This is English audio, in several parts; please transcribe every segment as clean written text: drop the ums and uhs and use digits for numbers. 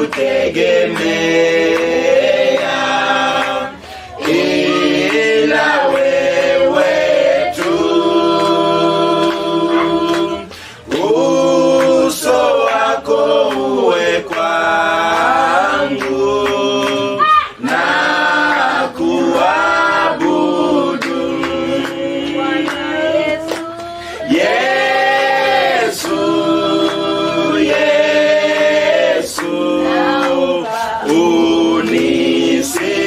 kutegemea ila wewe tu. Uso wako uwe kwangu na kuabudu. Yesu, Yesu, unisikie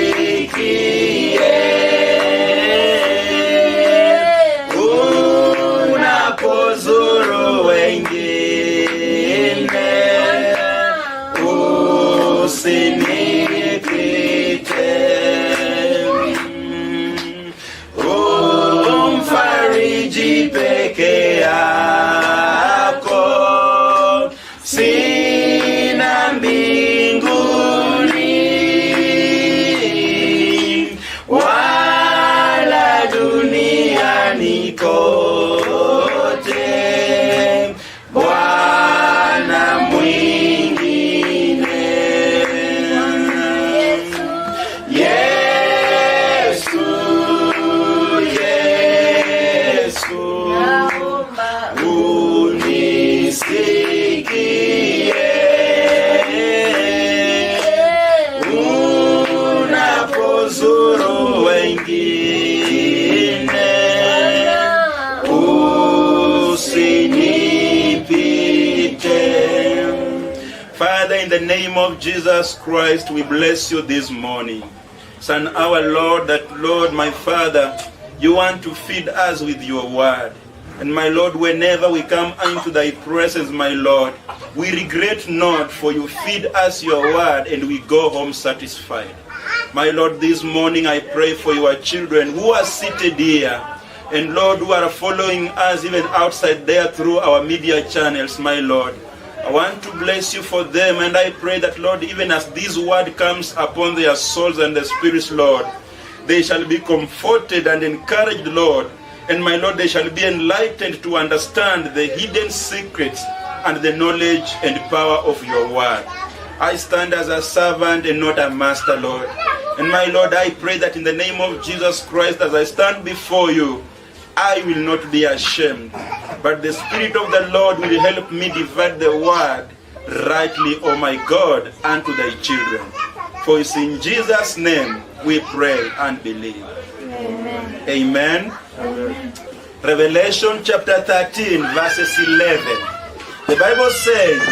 unapozuru wengine, usinipite. Umfariji peke yako sina mbinguni wala duniani kote, Bwana mwingine. Yesu, Yesu, unisikie unapozuru wengine, usinipite. Father, in the name of Jesus Christ, we bless you this morning. Son, our Lord, that Lord, my Father, you want to feed us with your word. And my Lord, whenever we come into thy presence, my Lord, we regret not, for you feed us your word and we go home satisfied. My Lord, this morning I pray for your children who are seated here, and Lord, who are following us even outside there through our media channels, my Lord. I want to bless you for them, and I pray that, Lord, even as this word comes upon their souls and their spirits, Lord, they shall be comforted and encouraged, Lord. And my Lord, they shall be enlightened to understand the hidden secrets and the knowledge and power of your word. I stand as a servant and not a master, Lord. And my Lord, I pray that in the name of Jesus Christ, as I stand before you, I will not be ashamed, but the Spirit of the Lord will help me divide the word rightly, O my God, unto thy children. For it's in Jesus' name we pray and believe. Amen. Amen. Amen. Revelation chapter 13, verses 11. The Bible says,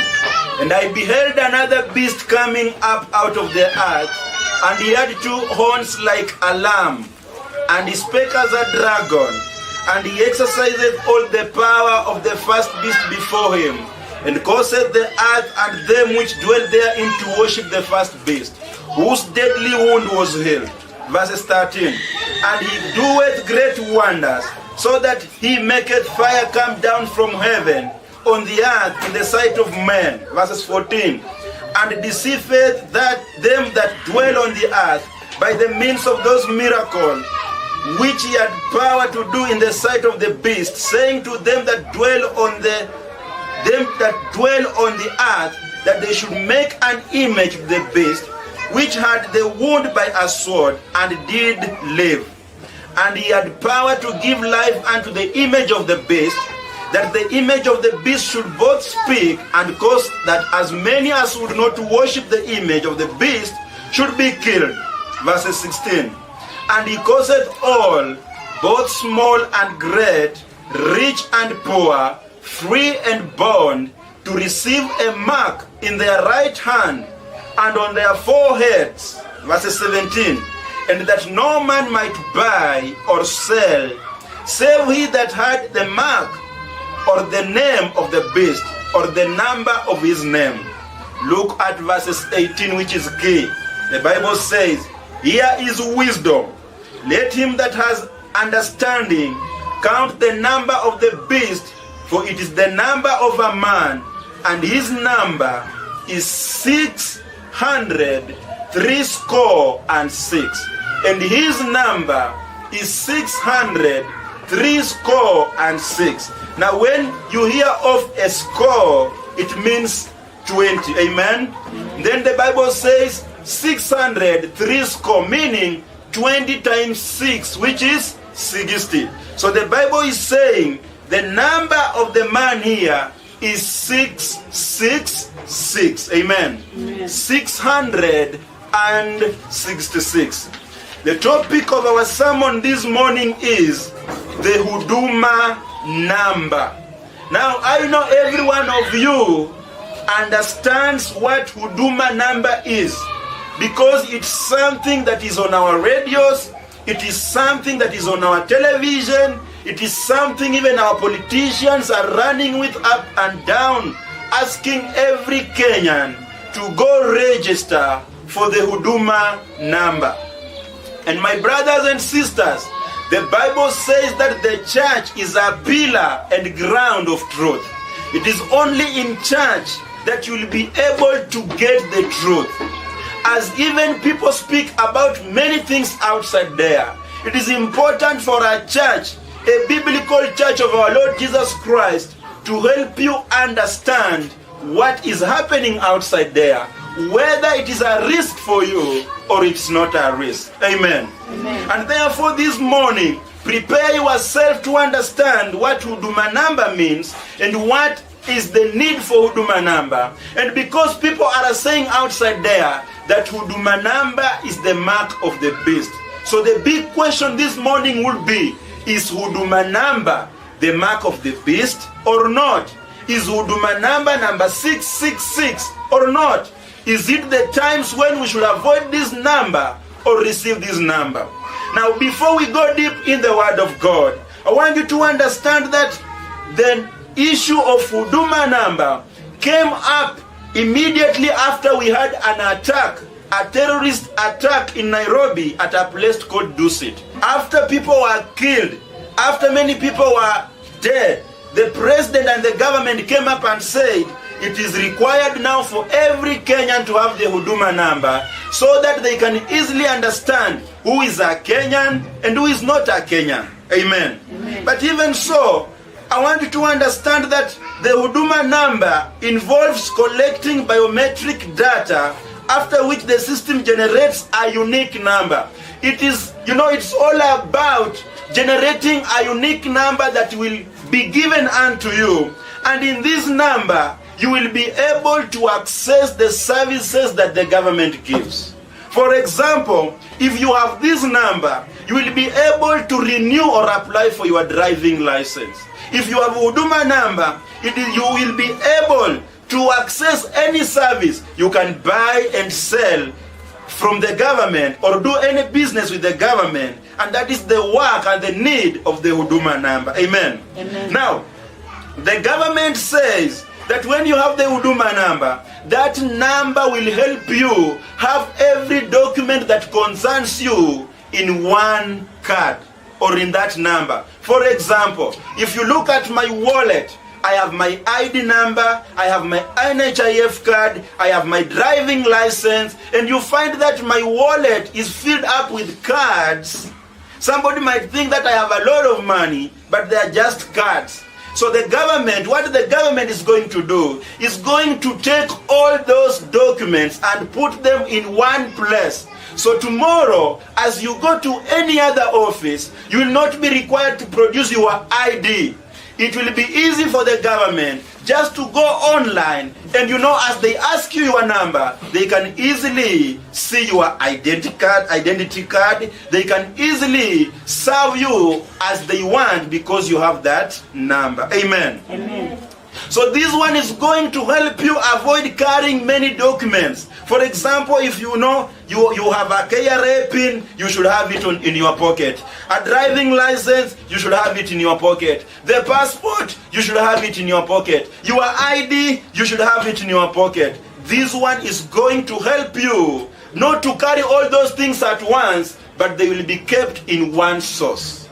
"And I beheld another beast coming up out of the earth, and he had 2 horns like a lamb, and he spake as a dragon, and he exercised all the power of the first beast before him, and caused the earth and them which dwell therein to worship the first beast, whose deadly wound was healed." Verses 13. "And he doeth great wonders, so that he maketh fire come down from heaven on the earth in the sight of men." Verses 14. "And deceiveth that them that dwell on the earth by the means of those miracles which he had power to do in the sight of the beast, saying to them that dwell on the earth, that they should make an image of the beast, which had the wound by a sword, and did live. And he had power to give life unto the image of the beast, that the image of the beast should both speak, and cause that as many as would not worship the image of the beast should be killed." Verses 16. "And he caused all, both small and great, rich and poor, free and bond, to receive a mark in their right hand and on their foreheads." Verses 17. "And that no man might buy or sell, save he that had the mark, or the name of the beast, or the number of his name." Look at verses 18, which is key. The Bible says, "Here is wisdom. Let him that has understanding count the number of the beast, for it is the number of a man, and his number is 666. And his number is 666. Now when you hear of a score, it means 20. Amen. Then the Bible says 600 3 score, meaning 20 times 6, which is 60. So the Bible is saying the number of the man here is 666. Amen. 666. The topic of our sermon this morning is the Huduma number. Now I know every one of you understands what Huduma number is, because it's something that is on our radios, it is something that is on our television, it is something even our politicians are running with up and down, asking every Kenyan to go register for the Huduma number. And my brothers and sisters, the Bible says that the church is a pillar and ground of truth. It is only in church that you will be able to get the truth. As even people speak about many things outside there, it is important for a church, a biblical church of our Lord Jesus Christ, to help you understand what is happening outside there, whether it is a risk for you or it's not a risk. Amen. Amen. And therefore this morning, prepare yourself to understand what Huduma number means and what is the need for Huduma number. And because people are saying outside there that Huduma number is the mark of the beast. So the big question this morning will be, is Huduma number the mark of the beast or not? Is Huduma number 666 or not? Is it the times when we should avoid this number or receive this number? Now, before we go deep in the Word of God, I want you to understand that the issue of Huduma number came up immediately after we had an attack, a terrorist attack in Nairobi at a place called Dusit. After people were killed, after many people were dead, the president and the government came up and said, it is required now for every Kenyan to have the Huduma number so that they can easily understand who is a Kenyan and who is not a Kenyan. Amen. Amen. But even so, I want you to understand that the Huduma number involves collecting biometric data, after which the system generates a unique number. It is, it's all about generating a unique number that will be given unto you. And in this number, you will be able to access the services that the government gives. For example, if you have this number, you will be able to renew or apply for your driving license. If you have a Huduma number, you will be able to access any service. You can buy and sell from the government or do any business with the government. And that is the work and the need of the Huduma number. Amen. Amen. Now, the government says that when you have the Huduma number, that number will help you have every document that concerns you in one card or in that number. For example, if you look at my wallet, I have my ID number, I have my NHIF card, I have my driving license, and you find that my wallet is filled up with cards. Somebody might think that I have a lot of money, but they are just cards. So the government, what the government is going to do, is going to take all those documents and put them in one place. So tomorrow, as you go to any other office, you will not be required to produce your ID. It will be easy for the government just to go online, and as they ask you your number, they can easily see your identity card. They can easily serve you as they want because you have that number. Amen. Amen. So this one is going to help you avoid carrying many documents. For example, if you have a KRA PIN, you should have it in your pocket. A driving license, you should have it in your pocket. The passport, you should have it in your pocket. Your ID, you should have it in your pocket. This one is going to help you not to carry all those things at once, but they will be kept in one source.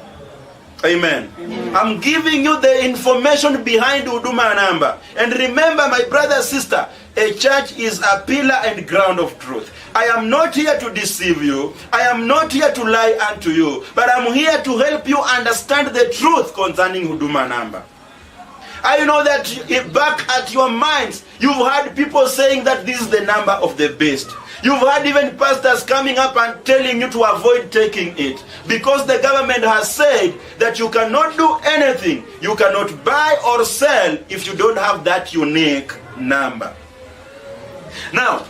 Amen. Amen. I'm giving you the information behind Huduma number. And remember, my brother, sister, a church is a pillar and ground of truth. I am not here to deceive you. I am not here to lie unto you. But I'm here to help you understand the truth concerning Huduma number. I know that back at your minds, you've heard people saying that this is the number of the beast. You've heard even pastors coming up and telling you to avoid taking it, because the government has said that you cannot do anything, you cannot buy or sell if you don't have that unique number. Now,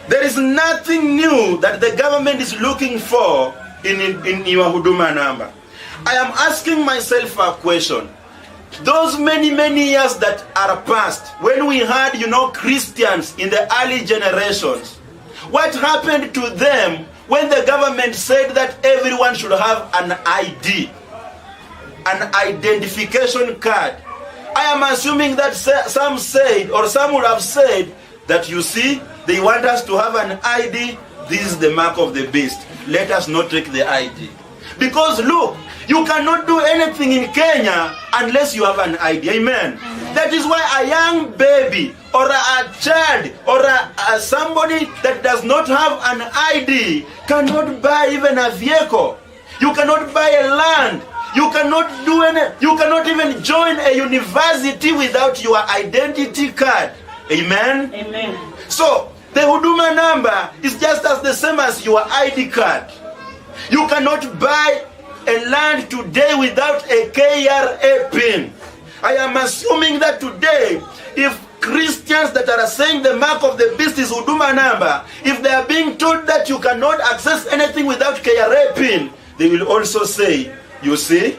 there is nothing new that the government is looking for in your Huduma number. I am asking myself a question. Those many years that are past, when we had, Christians in the early generations, what happened to them when the government said that everyone should have an ID, an identification card? I am assuming that some said, or some would have said, that you see, they want us to have an ID, this is the mark of the beast. Let us not take the ID. Because look, you cannot do anything in Kenya unless you have an ID. Amen. That is why a young baby or a child or somebody that does not have an ID cannot buy even a vehicle. You cannot buy a land. You cannot do you cannot even join a university without your identity card. Amen. Amen. So the Huduma number is just as the same as your ID card. You cannot buy a land today without a KRA pin. I am assuming that today, if Christians that are saying the mark of the beast is Huduma number, if they are being told that you cannot access anything without KRA pin, they will also say, you see,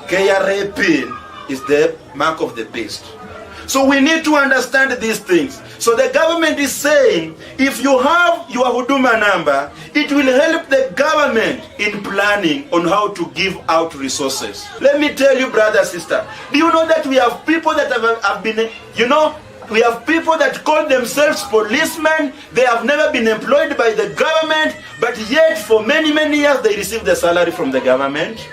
KRA pin is the mark of the beast. So we need to understand these things. So the government is saying, if you have your Huduma number, it will help the government in planning on how to give out resources. Let me tell you, brother, sister, do you know that we have people that have been, we have people that call themselves policemen. They have never been employed by the government, but yet for many years they receive the salary from the government.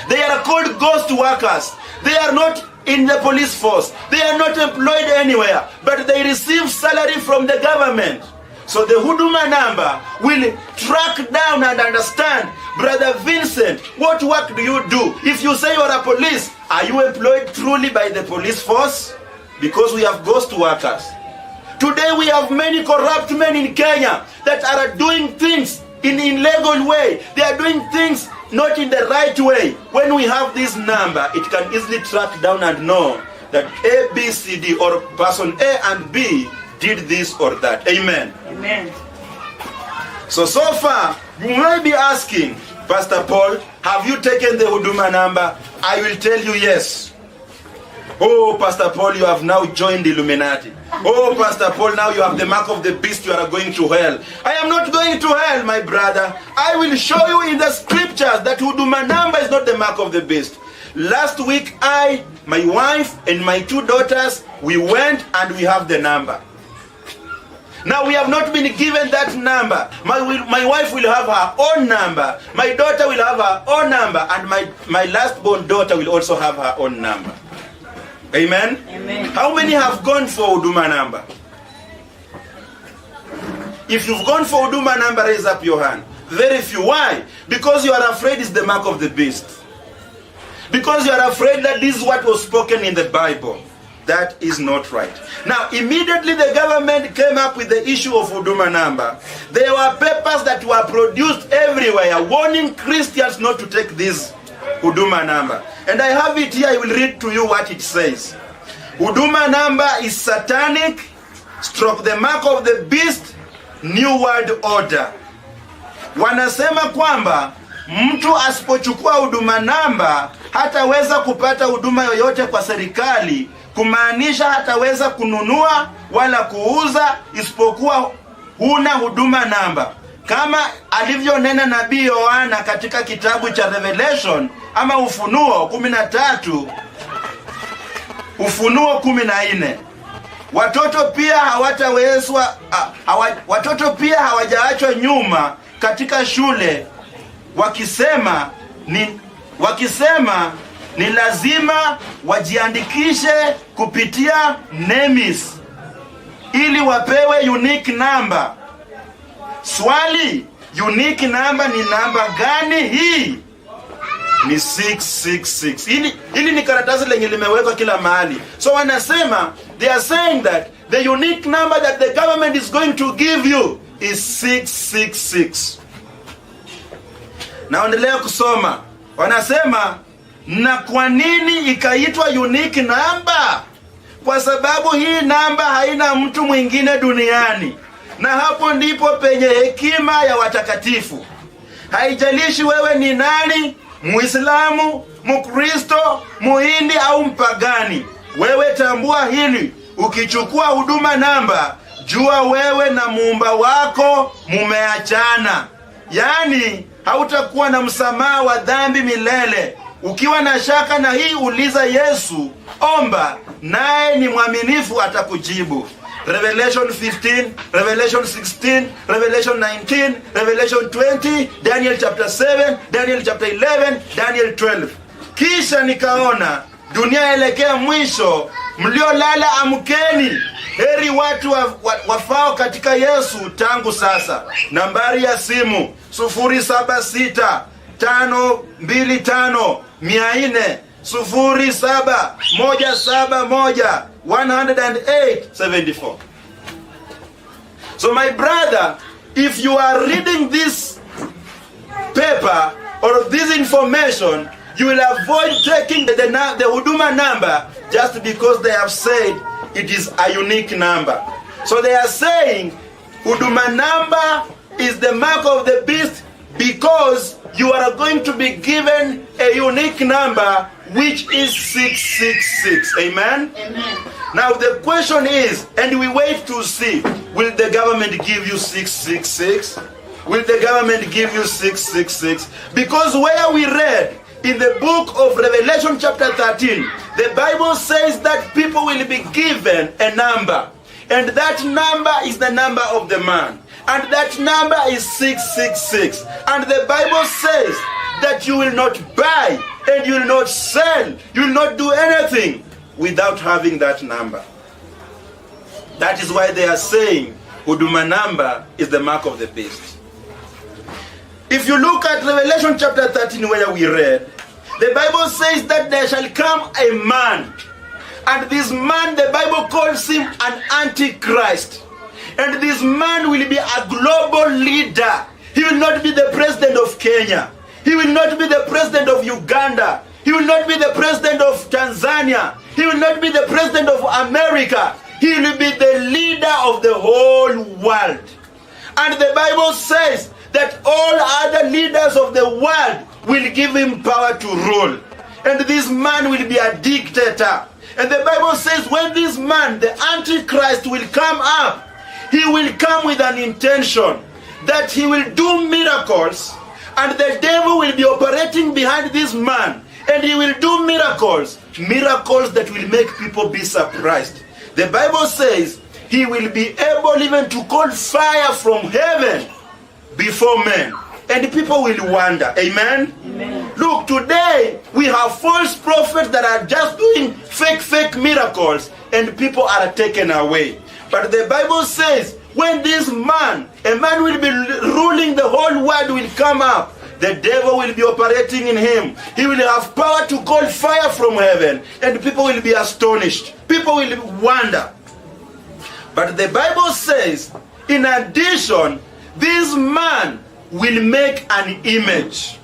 They are called ghost workers. They are not in the police force. They are not employed anywhere, but they receive salary from the government. So the Huduma number will track down and understand, Brother Vincent, what work do you do? If you say you are a police, are you employed truly by the police force? Because we have ghost workers. Today we have many corrupt men in Kenya that are doing things in illegal way. They are doing things not in the right way. When we have this number, it can easily track down and know that A, B, C, D, or person A and B did this or that. Amen. Amen. So far, you may be asking, Pastor Paul, have you taken the Huduma number? I will tell you yes. Oh, Pastor Paul, you have now joined the Illuminati. Oh, Pastor Paul, now you have the mark of the beast, you are going to hell. I am not going to hell, my brother. I will show you in the scriptures that Huduma number is not the mark of the beast. Last week, I, my wife, and my 2 daughters, we went and we have the number. Now we have not been given that number. My wife will have her own number. My daughter will have her own number. And my last born daughter will also have her own number. Amen? Amen. How many have gone for Huduma number? If you've gone for Huduma number, raise up your hand. Very few. Why? Because you are afraid it's the mark of the beast. Because you are afraid that this is what was spoken in the Bible. That is not right. Now, immediately the government came up with the issue of Huduma number. There were papers that were produced everywhere warning Christians not to take this Huduma number. And I have it here. I will read to you what it says. Huduma number is satanic, stroke the mark of the beast, new world order. Wanasema kwamba mtu asipochukua Huduma namba hataweza kupata huduma yoyote kwa serikali, kumaanisha hataweza kununua wala kuuza isipokuwa huna Huduma namba. Kama alivyonena nabii Yohana katika kitabu cha Revelation ama Ufunuo 13, Ufunuo 14. Watoto pia hawajaachwa nyuma katika shule, wakisema ni lazima wajiandikishe kupitia NEMIS ili wapewe unique number. Swali, unique number ni namba gani hii? ni 666. Hili ni karatasi lenye limewekwa kila mahali. So wanasema, they are saying that the unique number that the government is going to give you is 666. Naendelea kusoma. Wanasema, na kwa nini ikaitwa unique number? Kwa sababu hii namba haina mtu mwingine duniani. Na hapo ndipo penye hekima ya watakatifu. Haijalishi wewe ni nani, Muislamu, Mkristo, Muhindi au mpagani. Wewe tambua hili, ukichukua huduma namba, jua wewe na muumba wako mumeachana. Yaani, hautakuwa na msamaha wa dhambi milele. Ukiwa na shaka na hii, uliza Yesu, omba, naye ni mwaminifu atakujibu. Revelation 15, Revelation 16, Revelation 19, Revelation 20, Daniel chapter 7, Daniel chapter 11, Daniel 12. Kisha nikaona dunia elekea mwisho, mliolala amkeni, heri watu wafao katika Yesu tangu sasa. Nambari ya simu 076 525 400 07 171 108-74. So my brother, if you are reading this paper or this information, you will avoid taking the huduma number just because they have said it is a unique number. So they are saying huduma number is the mark of the beast because you are going to be given a unique number, which is 666. Amen? Amen. Now the question is, and we wait to see, will the government give you 666? Will the government give you 666? Because where we read in the book of Revelation chapter 13, the Bible says that people will be given a number. And that number is the number of the man. And that number is 666. And the Bible says that you will not buy and you will not sell, you will not do anything without having that number. That is why they are saying huduma number is the mark of the beast. If you look at Revelation chapter 13 where we read, the Bible says that there shall come a man, and this man, the Bible calls him an antichrist. And this man will be a global leader. He will not be the president of Kenya. He will not be the president of Uganda. He will not be the president of Tanzania. He will not be the president of America. He will be the leader of the whole world. And the Bible says that all other leaders of the world will give him power to rule. And this man will be a dictator. And the Bible says when this man, the Antichrist, will come up, he will come with an intention that he will do miracles, and the devil will be operating behind this man, and he will do miracles that will make people be surprised. The Bible says he will be able even to call fire from heaven before men, and people will wonder. Amen? Amen. Look, today we have false prophets that are just doing fake miracles, and people are taken away. But the Bible says when this man, a man will be ruling the whole world, will come up, the devil will be operating in him. He will have power to call fire from heaven, and people will be astonished. People will wonder. But the Bible says, in addition, this man will make an image.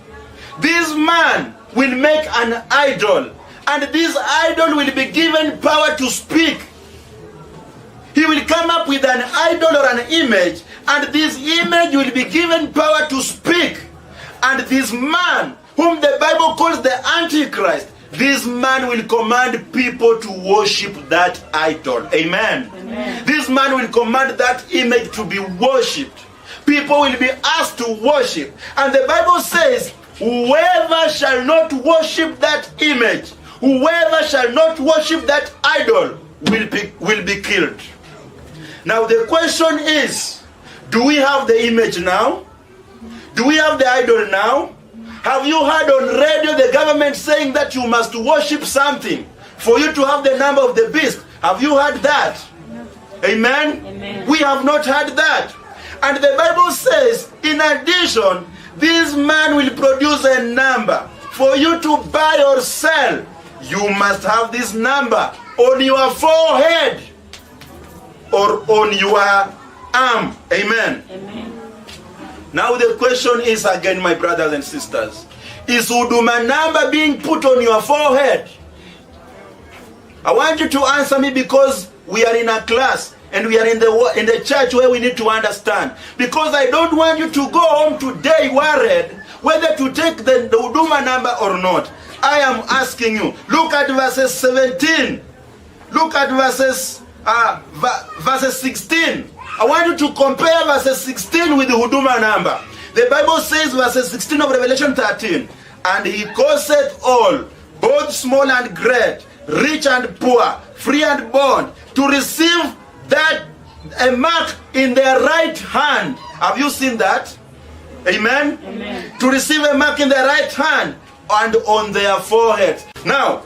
This man will make an idol, and this idol will be given power to speak. He will come up with an idol or an image, and this image will be given power to speak. And this man, whom the Bible calls the Antichrist, this man will command people to worship that idol. Amen. Amen. This man will command that image to be worshipped. People will be asked to worship. And the Bible says, whoever shall not worship that image, whoever shall not worship that idol will be killed. Now the question is, do we have the image now? Do we have the idol now? Have you heard on radio the government saying that you must worship something for you to have the number of the beast? Have you heard that? Amen? Amen. We have not heard that. And the Bible says, in addition, this man will produce a number For you to buy or sell, you must have this number on your forehead or on your arm. Amen. Amen. Now the question is again, my brothers and sisters, is Huduma number being put on your forehead? I want you to answer me, because we are in a class and we are in the church where we need to understand. Because I don't want you to go home today worried whether to take the Huduma number or not. I am asking you, look at verses 17. Look at verses 16. I want you to compare verses 16 with the Huduma number. The Bible says, verses 16 of Revelation 13, and he causeth all, both small and great, rich and poor, free and bond, to receive that a mark in their right hand. Have you seen that? Amen? Amen. To receive a mark in their right hand and on their forehead. Now,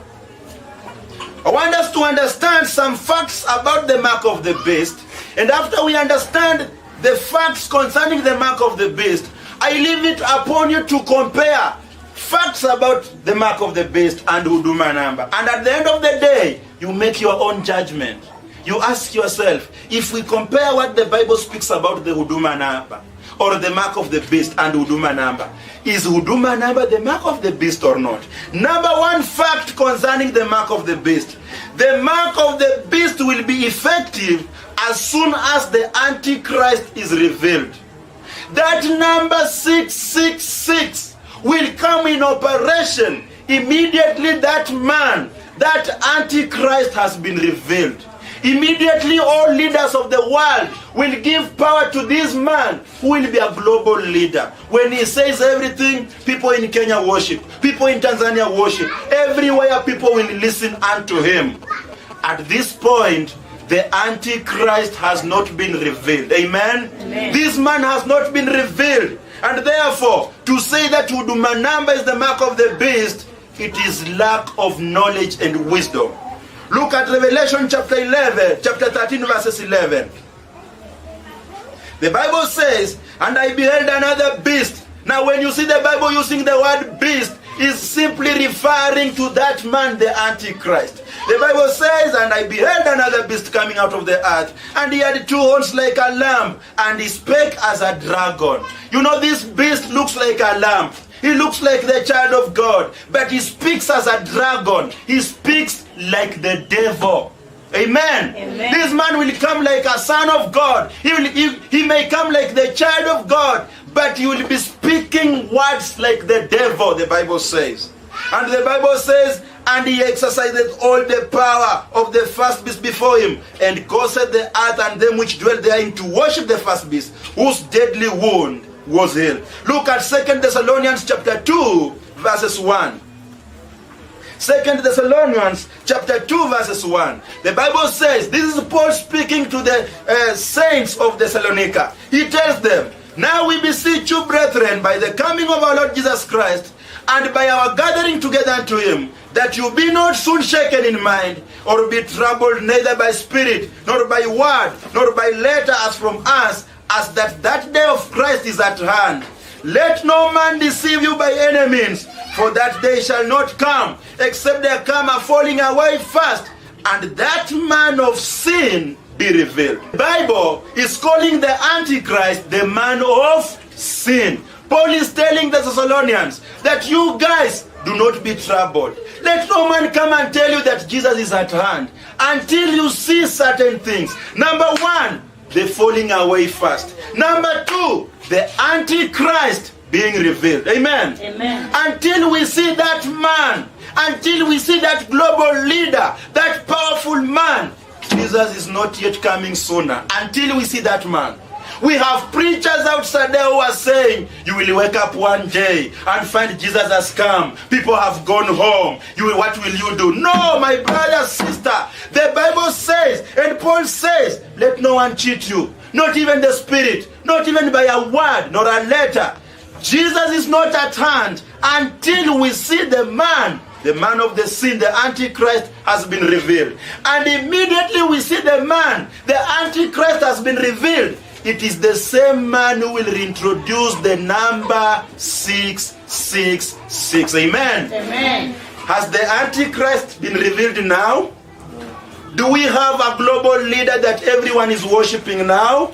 I want us to understand some facts about the mark of the beast. And after we understand the facts concerning the mark of the beast, I leave it upon you to compare facts about the mark of the beast and Huduma number. And at the end of the day, you make your own judgment. You ask yourself, if we compare what the Bible speaks about the Huduma number or the mark of the beast and Huduma number, is Huduma number the mark of the beast or not? Number one fact concerning the mark of the beast. The mark of the beast will be effective as soon as the Antichrist is revealed. That number 666 will come in operation immediately that man, that Antichrist has been revealed. Immediately all leaders of the world will give power to this man who will be a global leader. When he says everything, people in Kenya worship, people in Tanzania worship, everywhere people will listen unto him. At this point, the Antichrist has not been revealed. Amen? Amen. This man has not been revealed. And therefore, to say that Huduma number is the mark of the beast, it is lack of knowledge and wisdom. Look at Revelation chapter 13 verses 11. The Bible says, and I beheld another beast. Now when you see the Bible using the word beast, is simply referring to that man, the Antichrist. The Bible says, and I beheld another beast coming out of the earth, and he had two horns like a lamb, and he spake as a dragon. You know, this beast looks like a lamb. He looks like the child of God, but he speaks as a dragon. He speaks like the devil. Amen. Amen. This man will come like a son of God. He may come like the child of God, but he will be speaking words like the devil, the Bible says. And the Bible says, and he exercised all the power of the first beast before him, and caused the earth and them which dwell therein to worship the first beast, whose deadly wound was healed. Look at 2 Thessalonians chapter 2 verses 1. 2 Thessalonians chapter 2 verses 1. The Bible says, this is Paul speaking to the saints of Thessalonica. He tells them, now we beseech you, brethren, by the coming of our Lord Jesus Christ, and by our gathering together unto him, that you be not soon shaken in mind, or be troubled neither by spirit, nor by word, nor by letter as from us, as that day of Christ is at hand. Let no man deceive you by any means, for that day shall not come, except there come a falling away first, and that man of sin be revealed. The Bible is calling the Antichrist the man of sin. Paul is telling the Thessalonians that you guys do not be troubled. Let no man come and tell you that Jesus is at hand until you see certain things. Number one, the falling away first. Number two, the Antichrist being revealed. Amen. Amen. Until we see that man, until we see that global leader, that powerful man, Jesus is not yet coming sooner. Until we see that man. We have preachers outside there who are saying, you will wake up one day and find Jesus has come. People have gone home. What will you do? No, my brother, sister. The Bible says, and Paul says, let no one cheat you. Not even the Spirit. Not even by a word, nor a letter. Jesus is not at hand until we see the man of the sin, the Antichrist, has been revealed. And immediately we see the man, the Antichrist has been revealed. It is the same man who will reintroduce the number 666. 6:6. Amen. Amen. Has the Antichrist been revealed now? Do we have a global leader that everyone is worshiping now?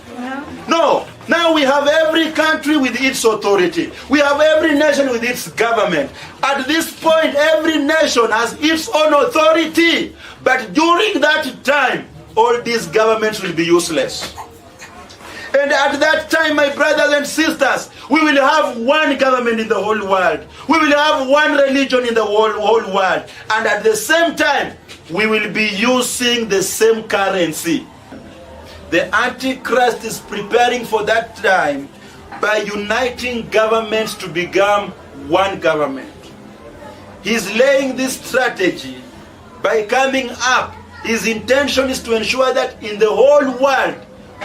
No. Now we have every country with its authority. We have every nation with its government. At this point, every nation has its own authority. But during that time, all these governments will be useless. And at that time, my brothers and sisters, we will have one government in the whole world. We will have one religion in the whole world. And at the same time, we will be using the same currency. The Antichrist is preparing for that time by uniting governments to become one government. He's laying this strategy by coming up. His intention is to ensure that in the whole world,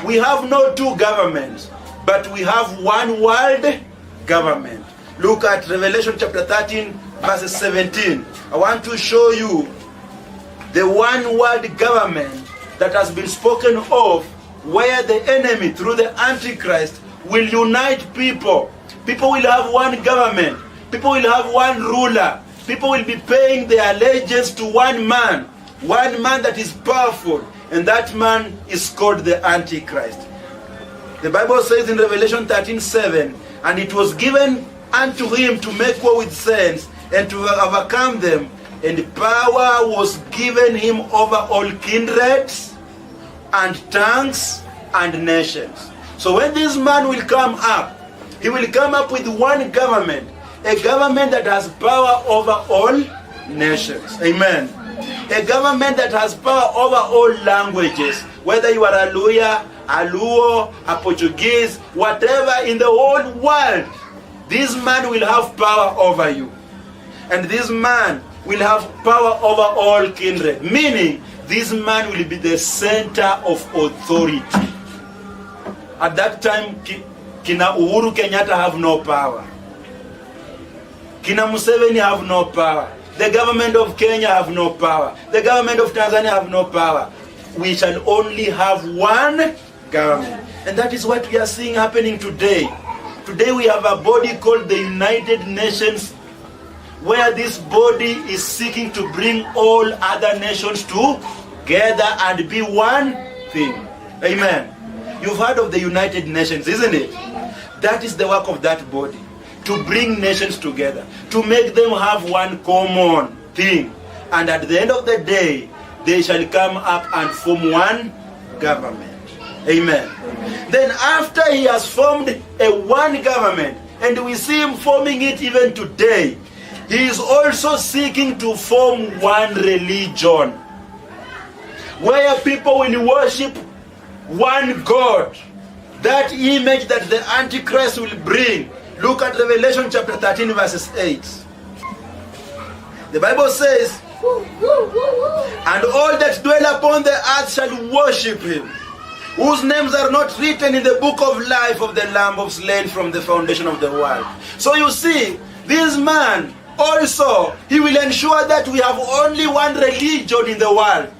we have no two governments, but we have one world government. Look at Revelation chapter 13, verse 17. I want to show you the one world government that has been spoken of, where the enemy, through the Antichrist, will unite people. People will have one government. People will have one ruler. People will be paying their allegiance to one man that is powerful, and that man is called the Antichrist. The Bible says in Revelation 13:7, and it was given unto him to make war with saints and to overcome them, and power was given him over all kindreds and tongues and nations. So when this man will come up, he will come up with one government, a government that has power over all nations. Amen. A government that has power over all languages, whether you are a Luya, a Luo, a Portuguese, whatever in the whole world, this man will have power over you. And this man will have power over all kindred, meaning this man will be the center of authority. At that time, Kina Uhuru Kenyatta have no power. Kina Museveni have no power. The government of Kenya have no power. The government of Tanzania have no power. We shall only have one government. And that is what we are seeing happening today. Today we have a body called the United Nations, where this body is seeking to bring all other nations together and be one thing. Amen. You've heard of the United Nations, isn't it? That is the work of that body. To bring nations together, to make them have one common thing. And at the end of the day, they shall come up and form one government. Amen. Then after he has formed a one government, and we see him forming it even today, he is also seeking to form one religion, where people will worship one God. That image that the Antichrist will bring. Look at Revelation chapter 13, verses 8. The Bible says, and all that dwell upon the earth shall worship him, whose names are not written in the book of life of the Lamb of slain from the foundation of the world. So you see, this man also, he will ensure that we have only one religion in the world,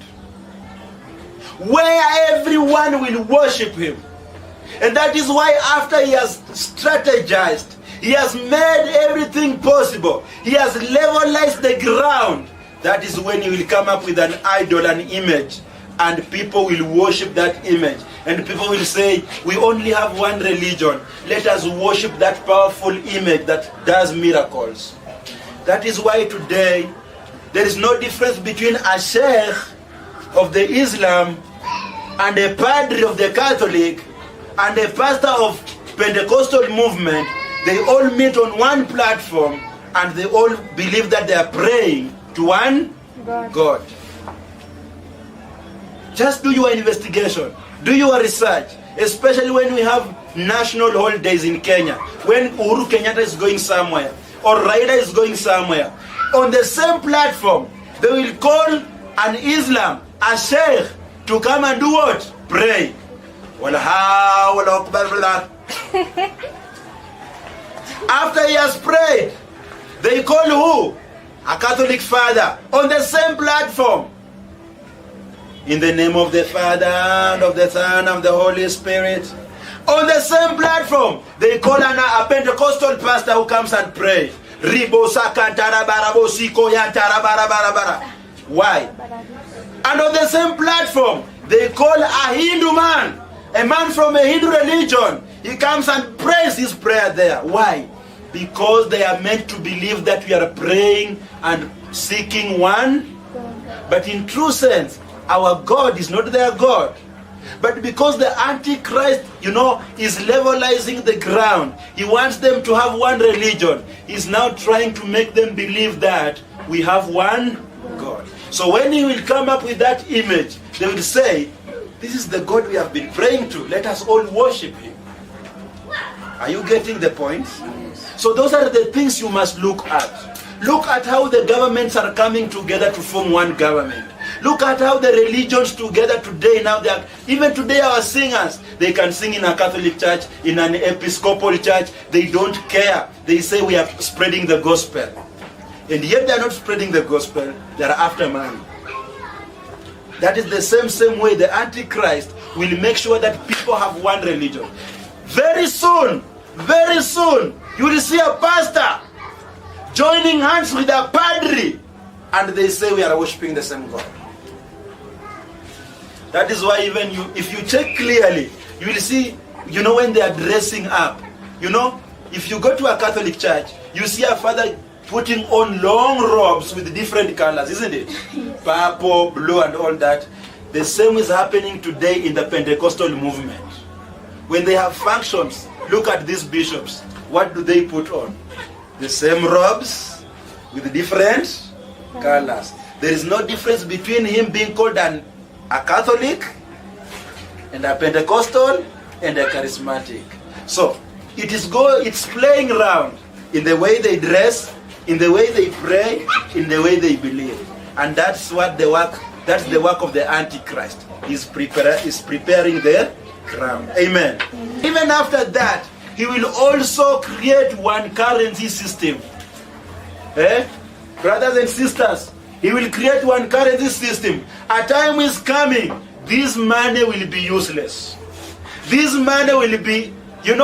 where everyone will worship him. And that is why after he has strategized, he has made everything possible, he has levelized the ground, that is when he will come up with an idol, an image, and people will worship that image. And people will say, we only have one religion, let us worship that powerful image that does miracles. That is why today there is no difference between a sheikh of the Islam and a padre of the Catholic and a pastor of Pentecostal movement. They all meet on one platform and they all believe that they are praying to one God. Just do your investigation, do your research, especially when we have national holidays in Kenya, when Uhuru Kenyatta is going somewhere or Raila is going somewhere. On the same platform, they will call an Islam, a sheikh, to come and do what? Pray. After he has prayed, they call who? A Catholic father on the same platform. In the name of the Father, and of the Son, and of the Holy Spirit. On the same platform, they call a Pentecostal pastor who comes and prays. Why? And on the same platform, they call a Hindu man, a man from a Hindu religion. He comes and prays his prayer there. Why? Because they are meant to believe that we are praying and seeking one. But in true sense, our God is not their God. But because the Antichrist, is levelizing the ground, he wants them to have one religion. He's now trying to make them believe that we have one God. So when he will come up with that image, they will say, this is the God we have been praying to. Let us all worship him. Are you getting the point? So those are the things you must look at. Look at how the governments are coming together to form one government. Look at how the religions together today. Now, even today our singers, they can sing in a Catholic church, in an Episcopal church. They don't care. They say we are spreading the gospel. And yet they are not spreading the gospel. They are after money. That is the same way the Antichrist will make sure that people have one religion. Very soon, you will see a pastor joining hands with a padre, and they say we are worshiping the same God. That is why even if you check clearly, you will see, when they are dressing up, if you go to a Catholic church, you see a father putting on long robes with different colors, isn't it? Purple, blue, and all that. The same is happening today in the Pentecostal movement. When they have functions, look at these bishops. What do they put on? The same robes with different colors. There is no difference between him being called a Catholic and a Pentecostal and a charismatic. So it's playing around in the way they dress, in the way they pray, in the way they believe. And that's the work of the Antichrist. He's preparing the ground. Amen. Even after that, he will also create one currency system. Brothers and sisters, he will create one currency system. A time is coming, this money will be useless. This money will be, you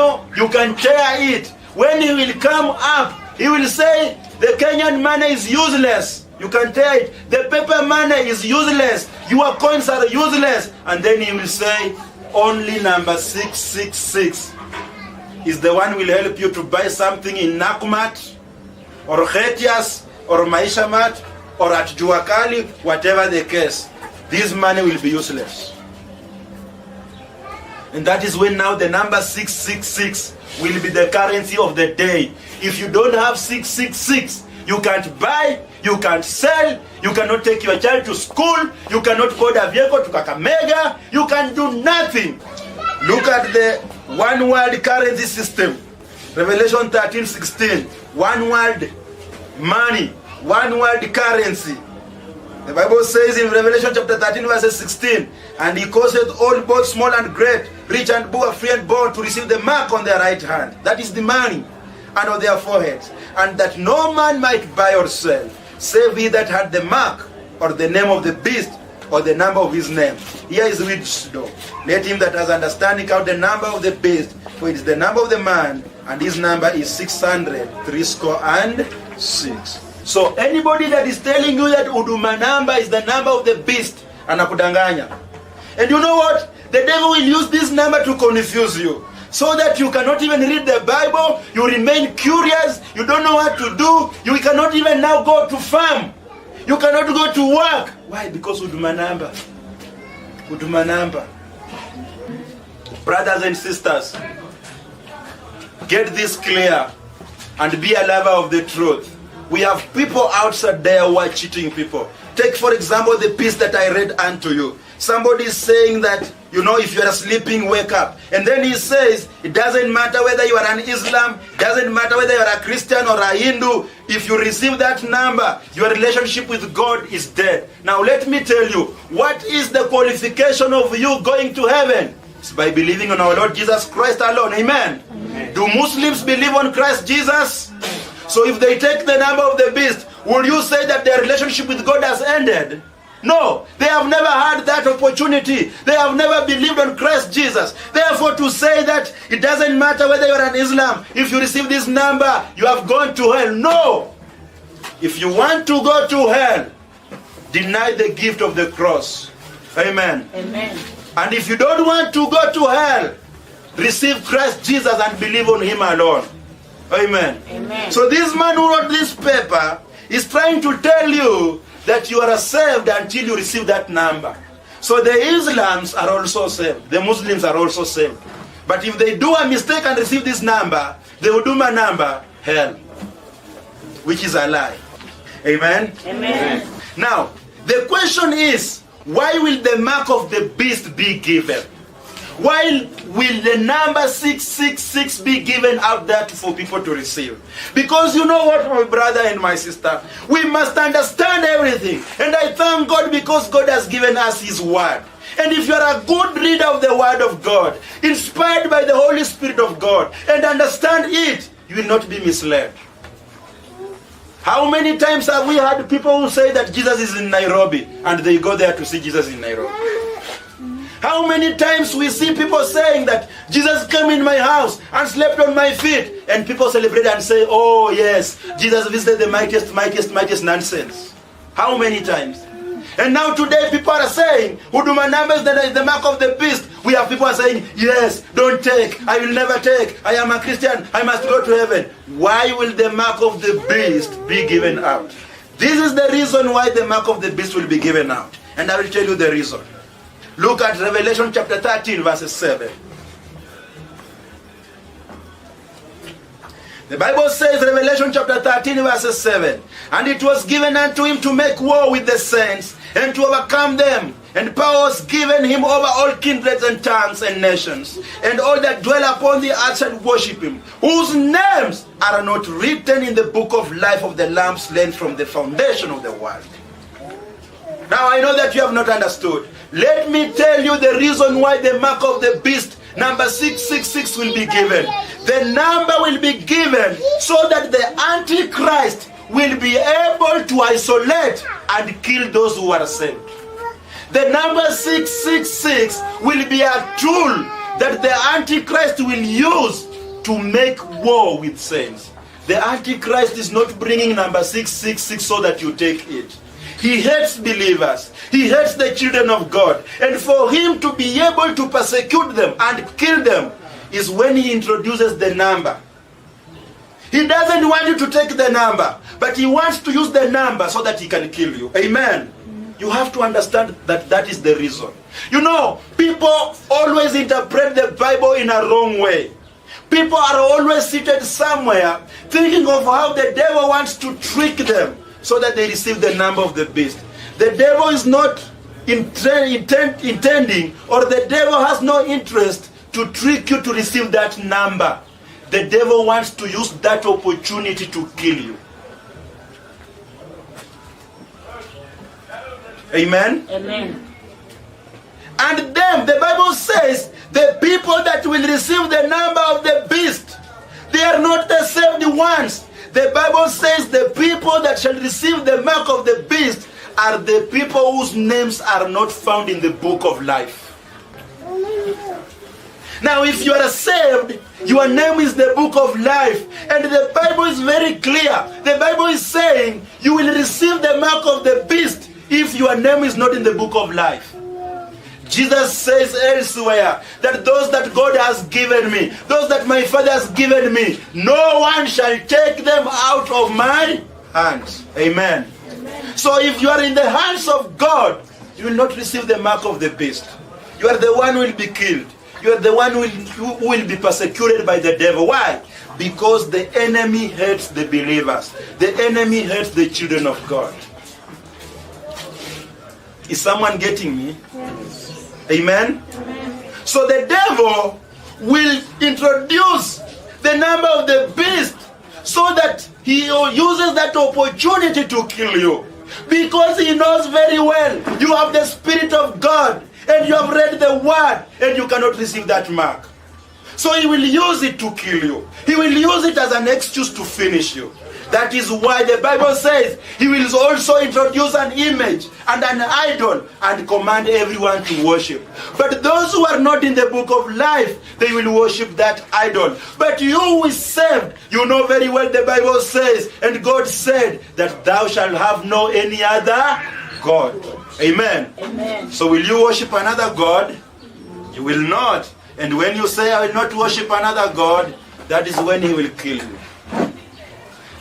can tear it. When he will come up, he will say, the Kenyan money is useless. You can tear it. The paper money is useless. Your coins are useless. And then he will say, only number 666 is the one will help you to buy something in Nakumat or Khetias or Maishamat or at Juakali, whatever the case. This money will be useless. And that is when now the number 666 will be the currency of the day. If you don't have 666, you can't buy, you can't sell, you cannot take your child to school, you cannot board a vehicle to Kakamega, you can do nothing. Look at the one world currency system. Revelation 13:16. One world money, one world currency. The Bible says in Revelation chapter 13 verse 16, and he causeth all, both small and great, rich and poor, free and bond, to receive the mark on their right hand. That is the money, and on their foreheads. And that no man might buy or sell, save he that had the mark, or the name of the beast, or the number of his name. Here is wisdom. Let him that has understanding count the number of the beast, for it is the number of the man, and his number is 666. So anybody that is telling you that Huduma number is the number of the beast, anakudanganya. And you know what? The devil will use this number to confuse you, so that you cannot even read the Bible, you remain curious, you don't know what to do, you cannot even now go to farm, you cannot go to work. Why? Because Huduma number. Huduma number. Brothers and sisters, get this clear and be a lover of the truth. We have people outside there who are cheating people. Take for example the piece that I read unto you. Somebody is saying that, if you are sleeping, wake up. And then he says, it doesn't matter whether you are an Islam, doesn't matter whether you are a Christian or a Hindu, if you receive that number, your relationship with God is dead. Now let me tell you, what is the qualification of you going to heaven? It's by believing on our Lord Jesus Christ alone. Amen. Amen. Do Muslims believe on Christ Jesus? So if they take the number of the beast, will you say that their relationship with God has ended? No, they have never had that opportunity. They have never believed on Christ Jesus. Therefore, to say that it doesn't matter whether you're an Islam, if you receive this number, you have gone to hell. No. If you want to go to hell, deny the gift of the cross. Amen. Amen. And if you don't want to go to hell, receive Christ Jesus and believe on him alone. Amen. Amen. So this man who wrote this paper is trying to tell you that you are saved until you receive that number. So the Islams are also saved. The Muslims are also saved. But if they do a mistake and receive this number, they will do my number, hell. Which is a lie. Amen? Amen. Now, the question is, why will the mark of the beast be given? Why will the number 666 be given out there for people to receive? Because you know what, my brother and my sister, we must understand everything. And I thank God because God has given us his word. And if you are a good reader of the word of God, inspired by the Holy Spirit of God, and understand it, you will not be misled. How many times have we had people who say that Jesus is in Nairobi and they go there to see Jesus in Nairobi? How many times we see people saying that Jesus came in my house and slept on my feet, and people celebrate and say, oh yes, Jesus visited the mightiest nonsense. How many times? And now today people are saying, Huduma numbers, that is the mark of the beast. We have people are saying, yes, don't take, I will never take, I am a Christian, I must go to heaven. Why will the mark of the beast be given out? This is the reason why the mark of the beast will be given out. And I will tell you the reason. Look at Revelation chapter 13, verses 7. The Bible says, Revelation chapter 13, verses 7, and it was given unto him to make war with the saints and to overcome them. And power was given him over all kindreds and tongues and nations, and all that dwell upon the earth shall worship him, whose names are not written in the book of life of the Lamb slain from the foundation of the world. Now I know that you have not understood. Let me tell you the reason why the mark of the beast, number 666, will be given. The number will be given so that the Antichrist will be able to isolate and kill those who are saved. The number 666 will be a tool that the Antichrist will use to make war with saints. The Antichrist is not bringing number 666 so that you take it. He hates believers. He hates the children of God. And for him to be able to persecute them and kill them is when he introduces the number. He doesn't want you to take the number, but he wants to use the number so that he can kill you. Amen. You have to understand that that is the reason. You know, people always interpret the Bible in a wrong way. People are always seated somewhere thinking of how the devil wants to trick them so that they receive the number of the beast. The devil is not intending, or the devil has no interest to trick you to receive that number. The devil wants to use that opportunity to kill you. Amen? Amen. And then the Bible says the people that will receive the number of the beast, they are not the saved ones. The Bible says the people that shall receive the mark of the beast are the people whose names are not found in the book of life. Now, if you are saved, your name is the book of life. And the Bible is very clear. The Bible is saying you will receive the mark of the beast if your name is not in the book of life. Jesus says elsewhere that those that God has given me, those that my Father has given me, no one shall take them out of my hands. Amen. Amen. So if you are in the hands of God, you will not receive the mark of the beast. You are the one who will be killed. You are the one who will be persecuted by the devil. Why? Because the enemy hates the believers. The enemy hates the children of God. Is someone getting me? Yes. Amen? Amen. So the devil will introduce the number of the beast so that he uses that opportunity to kill you. Because he knows very well you have the Spirit of God and you have read the word and you cannot receive that mark. So he will use it to kill you. He will use it as an excuse to finish you. That is why the Bible says he will also introduce an image and an idol and command everyone to worship. But those who are not in the book of life, they will worship that idol. But you who is saved, you know very well the Bible says, and God said that thou shalt have no any other God. Amen. Amen. So will you worship another God? You will not. And when you say, I will not worship another God, that is when he will kill you.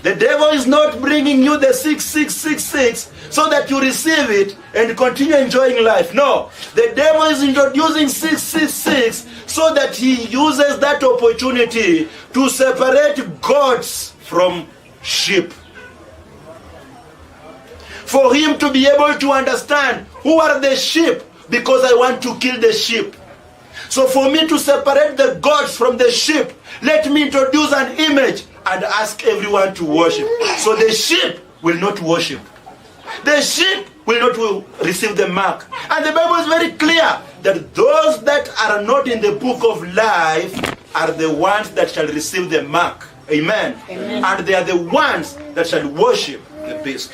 The devil is not bringing you the 6666 so that you receive it and continue enjoying life. No. The devil is introducing 666 so that he uses that opportunity to separate goats from sheep. For him to be able to understand who are the sheep, because I want to kill the sheep. So for me to separate the goats from the sheep, let me introduce an image and ask everyone to worship. So the sheep will not worship. The sheep will not receive the mark. And the Bible is very clear that those that are not in the book of life are the ones that shall receive the mark. Amen. Amen. And they are the ones that shall worship the beast.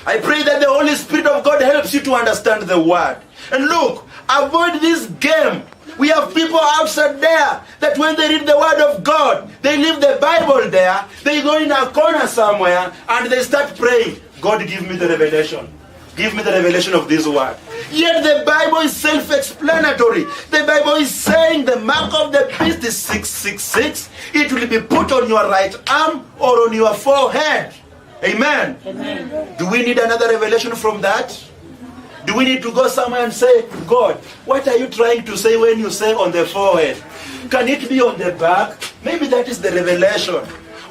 I pray that the Holy Spirit of God helps you to understand the word. And look, avoid this game. We have people outside there that when they read the word of God, they leave the Bible there, they go in a corner somewhere and they start praying, God, give me the revelation. Give me the revelation of this word. Yet the Bible is self-explanatory. The Bible is saying the mark of the beast is 666. It will be put on your right arm or on your forehead. Amen. Amen. Do we need another revelation from that? Do we need to go somewhere and say, God, what are you trying to say when you say on the forehead? Can it be on the back? Maybe that is the revelation.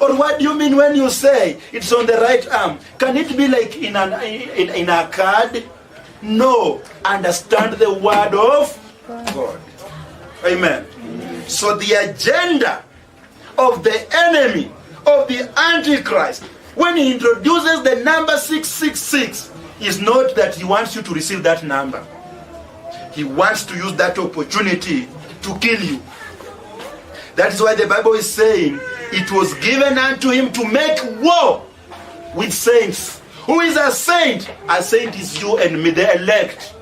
Or what do you mean when you say it's on the right arm? Can it be like in a card? No. Understand the word of God. Amen. So the agenda of the enemy, of the Antichrist, when he introduces the number 666, is not that he wants you to receive that number. He wants to use that opportunity to kill you. That is why the Bible is saying it was given unto him to make war with saints. Who is a saint? A saint is you and me, the elect.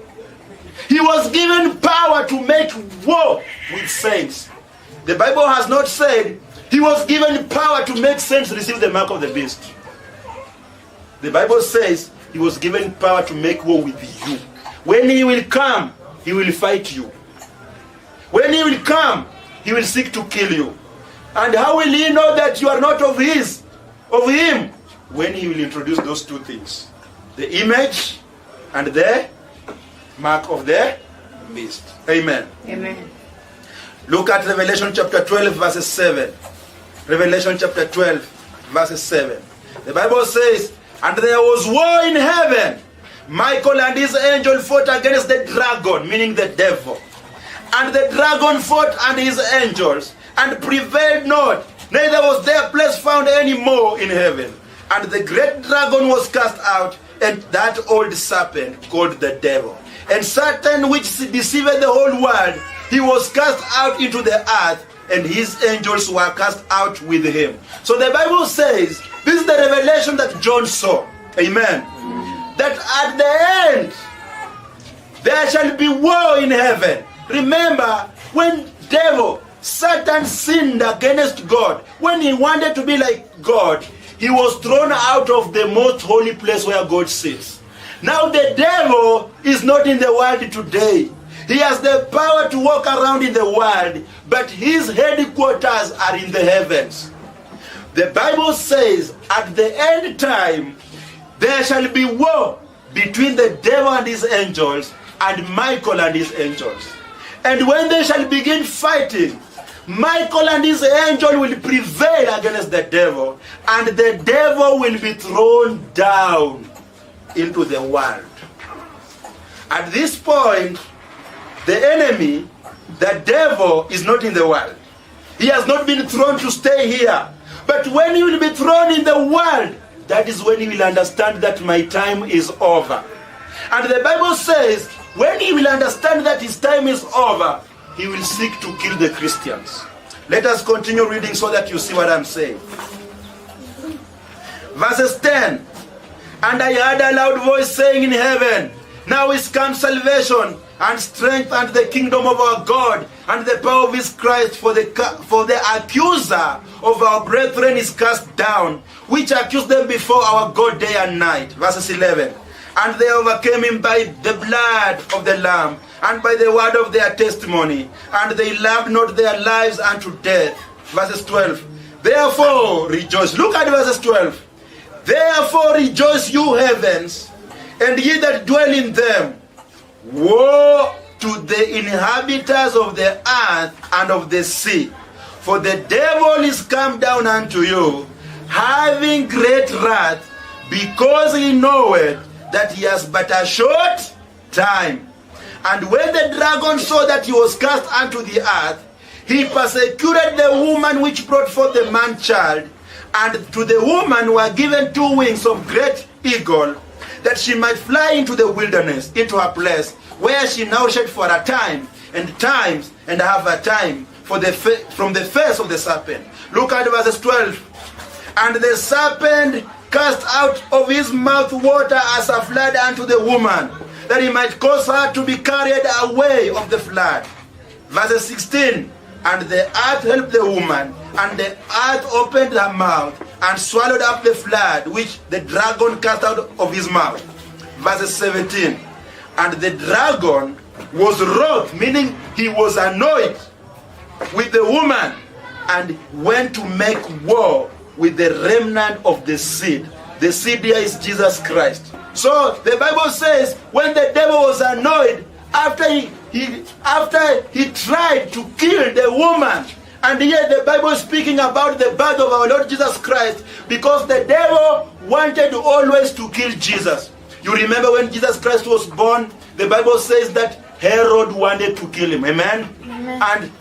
He was given power to make war with saints. The Bible has not said he was given power to make saints receive the mark of the beast. The Bible says he was given power to make war with you. When he will come, he will fight you. When he will come, he will seek to kill you. And how will he know that you are not of him? When he will introduce those two things. The image and the mark of the beast. Amen. Amen. Look at Revelation chapter 12 verses 7. Revelation chapter 12 verses 7. The Bible says, and there was war in heaven. Michael and his angel fought against the dragon, meaning the devil. And the dragon fought and his angels, and prevailed not. Neither was their place found any more in heaven. And the great dragon was cast out, and that old serpent called the devil. And Satan, which deceived the whole world, he was cast out into the earth, and his angels were cast out with him. So the Bible says, this is the revelation that John saw. Amen. That at the end, there shall be war in heaven. Remember, when Satan sinned against God, when he wanted to be like God, he was thrown out of the most holy place where God sits. Now the devil is not in the world today. He has the power to walk around in the world, but his headquarters are in the heavens. The Bible says at the end time, there shall be war between the devil and his angels and Michael and his angels. And when they shall begin fighting, Michael and his angel will prevail against the devil, and the devil will be thrown down into the world. At this point, the enemy, the devil, is not in the world. He has not been thrown to stay here. But when he will be thrown in the world, that is when he will understand that my time is over. And the Bible says, when he will understand that his time is over, he will seek to kill the Christians. Let us continue reading so that you see what I'm saying. Verses 10. And I heard a loud voice saying in heaven, now is come salvation and strength and the kingdom of our God and the power of his Christ, for the accuser of our brethren is cast down, which accused them before our God day and night. Verses 11. And they overcame him by the blood of the Lamb and by the word of their testimony, and they loved not their lives unto death. Verses 12. Therefore rejoice. Look at verses 12. Therefore rejoice, you heavens, and ye that dwell in them. Woe to the inhabitants of the earth and of the sea, for the devil is come down unto you, having great wrath, because he knoweth that he has but a short time. And when the dragon saw that he was cast unto the earth, he persecuted the woman which brought forth the man-child. And to the woman were given 2 wings of great eagle, that she might fly into the wilderness, into her place, where she now shed for a time, and times, and half a time, from the face of the serpent. Look at verses 12. And the serpent cast out of his mouth water as a flood unto the woman, that he might cause her to be carried away of the flood. Verses 16. And the earth helped the woman, and the earth opened her mouth, and swallowed up the flood, which the dragon cast out of his mouth. Verses 17. And the dragon was wroth, meaning he was annoyed with the woman, and went to make war with the remnant of the seed. The seed here is Jesus Christ. So the Bible says, when the devil was annoyed, after he tried to kill the woman, and here the Bible is speaking about the birth of our Lord Jesus Christ, because the devil wanted always to kill Jesus. You remember when Jesus Christ was born, the Bible says that Herod wanted to kill him. Amen? Amen. And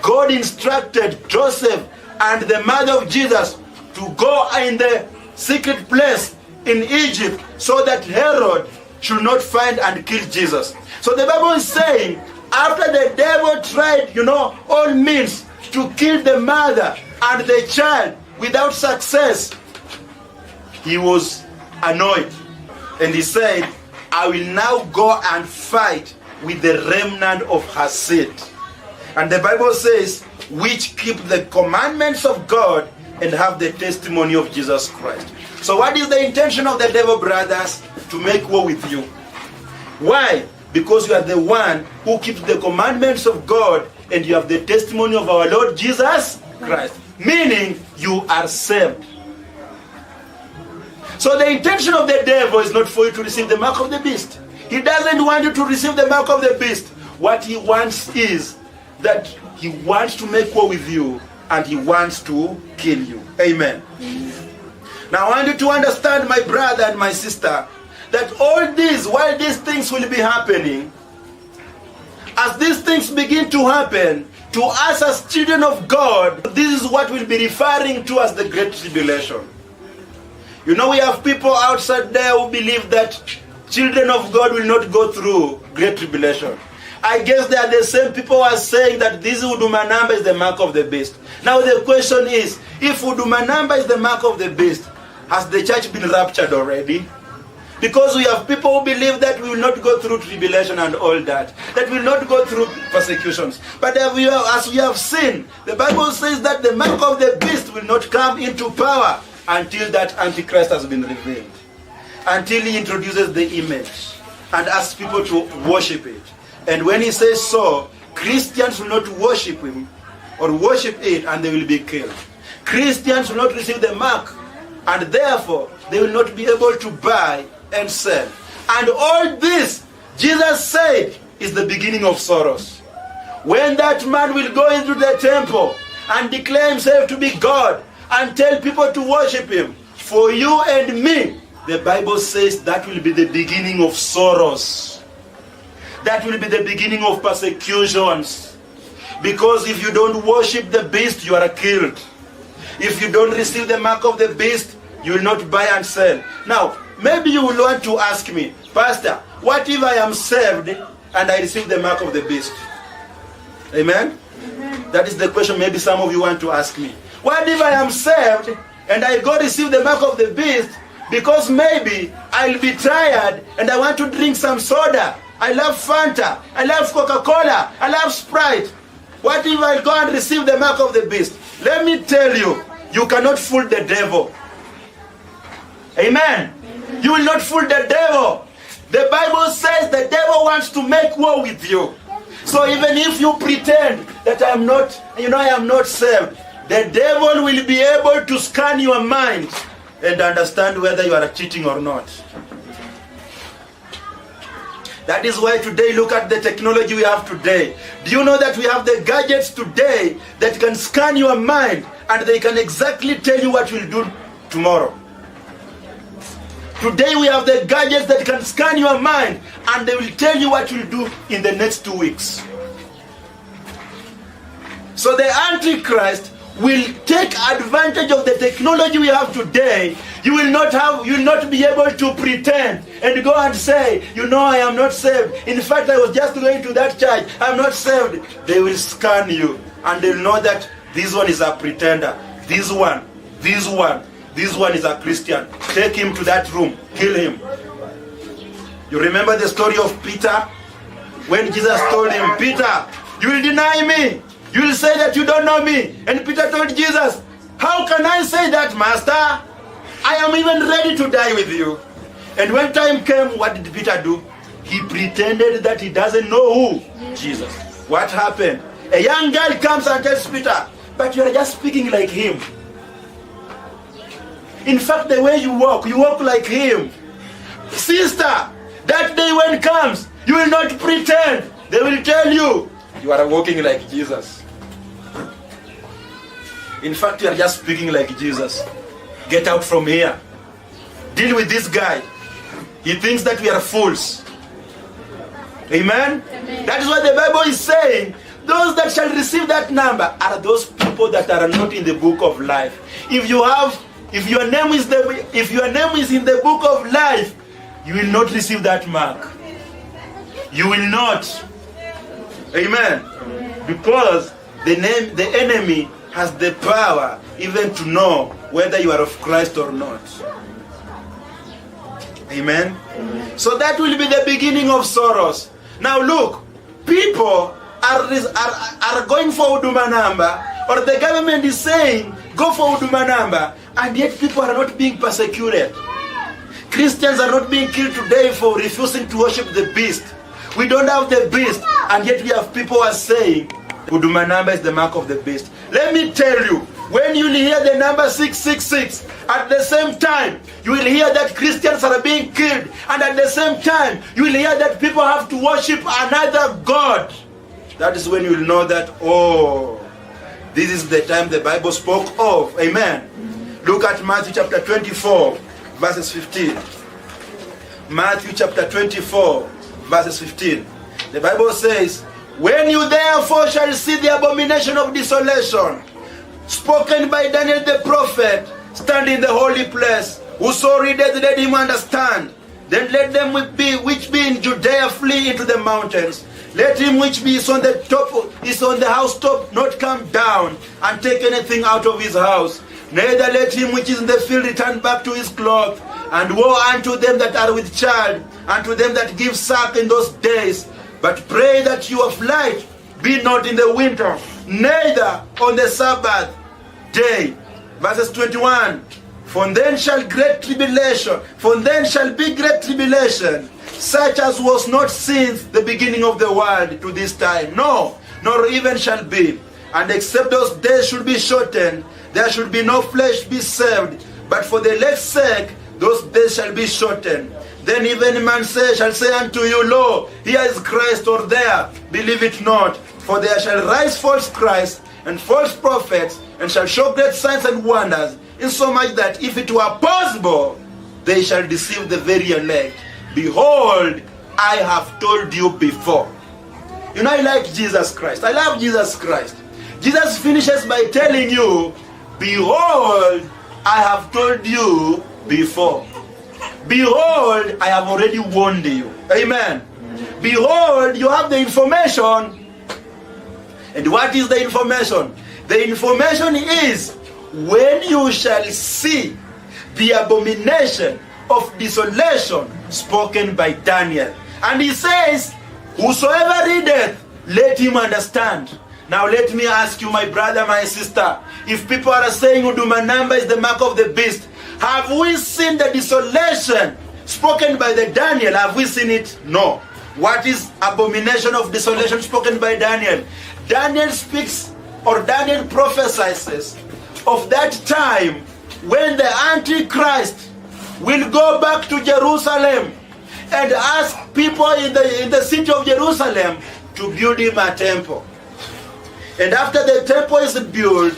God instructed Joseph and the mother of Jesus to go in the secret place in Egypt, so that Herod should not find and kill Jesus. So the Bible is saying, after the devil tried, all means to kill the mother and the child without success, he was annoyed. And he said, I will now go and fight with the remnant of her seed. And the Bible says, which keep the commandments of God and have the testimony of Jesus Christ. So what is the intention of the devil, brothers? To make war with you. Why? Because you are the one who keeps the commandments of God, and you have the testimony of our Lord Jesus Christ. Meaning, you are saved. So the intention of the devil is not for you to receive the mark of the beast. He doesn't want you to receive the mark of the beast. What he wants is that he wants to make war with you, and he wants to kill you. Amen. Now I want you to understand, my brother and my sister, that all these, while these things will be happening, as these things begin to happen, to us as children of God, this is what we'll be referring to as the Great Tribulation. We have people outside there who believe that children of God will not go through Great Tribulation. I guess they are the same people who are saying that this Udumanamba is the mark of the beast. Now the question is, if Udumanamba is the mark of the beast, has the church been raptured already? Because we have people who believe that we will not go through tribulation and all that. That we will not go through persecutions. But as we have seen, the Bible says that the mark of the beast will not come into power until that Antichrist has been revealed. Until he introduces the image and asks people to worship it. And when he says so, Christians will not worship him or worship it, and they will be killed. Christians will not receive the mark, and therefore they will not be able to buy and sell. And all this, Jesus said, is the beginning of sorrows. When that man will go into the temple and declare himself to be God and tell people to worship him, for you and me, the Bible says that will be the beginning of sorrows. That will be the beginning of persecutions. Because if you don't worship the beast, you are killed. If you don't receive the mark of the beast, you will not buy and sell. Now, maybe you will want to ask me, Pastor, what if I am saved and I receive the mark of the beast? Amen? Amen. That is the question maybe some of you want to ask me. What if I am saved and I go receive the mark of the beast because maybe I'll be tired and I want to drink some soda. I love Fanta, I love Coca-Cola, I love Sprite. What if I go and receive the mark of the beast? Let me tell you, you cannot fool the devil. Amen. You will not fool the devil. The Bible says the devil wants to make war with you. So even if you pretend that I am not saved, the devil will be able to scan your mind and understand whether you are cheating or not. That is why today, look at the technology we have today. Do you know that we have the gadgets today that can scan your mind and they can exactly tell you what you'll do tomorrow? Today we have the gadgets that can scan your mind and they will tell you what you'll do in the next 2 weeks. So the Antichrist will take advantage of the technology we have today. You will not be able to pretend and go and say, I am not saved. In fact, I was just going to that church. I'm not saved. They will scan you and they'll know that this one is a pretender. This one is a Christian. Take him to that room. Kill him. You remember the story of Peter? When Jesus told him, Peter, you will deny me. You will say that you don't know me. And Peter told Jesus, how can I say that, Master? I am even ready to die with you. And when time came, what did Peter do? He pretended that he doesn't know who? Jesus. What happened? A young girl comes and tells Peter, but you are just speaking like him. In fact, the way you walk like him. Sister, that day when it comes, you will not pretend. They will tell you, you are walking like Jesus. In fact, you are just speaking like Jesus. Get out from here. Deal with this guy. He thinks that we are fools. Amen? Amen. That is what the Bible is saying. Those that shall receive that number are those people that are not in the book of life. If your name is in the book of life, you will not receive that mark. You will not. Amen. Because the enemy has the power even to know whether you are of Christ or not. Amen. So that will be the beginning of sorrows. Now look, people are going for Huduma number, or the government is saying go for Huduma number, and yet people are not being persecuted. Christians are not being killed today for refusing to worship the beast. We don't have the beast, and yet we have people who are saying Huduma number is the mark of the beast. Let me tell you, when you hear the number 666, at the same time, you will hear that Christians are being killed, and at the same time, you will hear that people have to worship another God. That is when you will know that, this is the time the Bible spoke of. Amen. Look at Matthew chapter 24, verses 15. Matthew chapter 24, verses 15. The Bible says, when you therefore shall see the abomination of desolation, spoken by Daniel the prophet, stand in the holy place, whoso readeth, let him understand. Then let them which be in Judea flee into the mountains. Let him which is on the housetop not come down and take anything out of his house. Neither let him which is in the field return back to his cloth. And woe unto them that are with child, and to them that give suck in those days. But pray that your flight be not in the winter, neither on the Sabbath day. Verses 21. For then shall be great tribulation, such as was not since the beginning of the world to this time. No, nor even shall be. And except those days should be shortened, there should be no flesh be saved. But for the elect's sake, those days shall be shortened. Then even a man shall say unto you, Lo, here is Christ, or there, believe it not. For there shall rise false Christs and false prophets, and shall show great signs and wonders, insomuch that if it were possible, they shall deceive the very elect. Behold, I have told you before. I like Jesus Christ. I love Jesus Christ. Jesus finishes by telling you, behold, I have told you before. Behold, I have already warned you. Amen. Behold, you have the information. And what is the information? The information is when you shall see the abomination of desolation spoken by Daniel. And he says, whosoever readeth, let him understand. Now let me ask you, my brother, my sister, if people are saying Udumanamba is the mark of the beast, have we seen the desolation spoken by the Daniel? Have we seen it? No. What is abomination of desolation spoken by Daniel? Daniel speaks, or Daniel prophesies of that time when the Antichrist will go back to Jerusalem and ask people in the city of Jerusalem to build him a temple. And after the temple is built,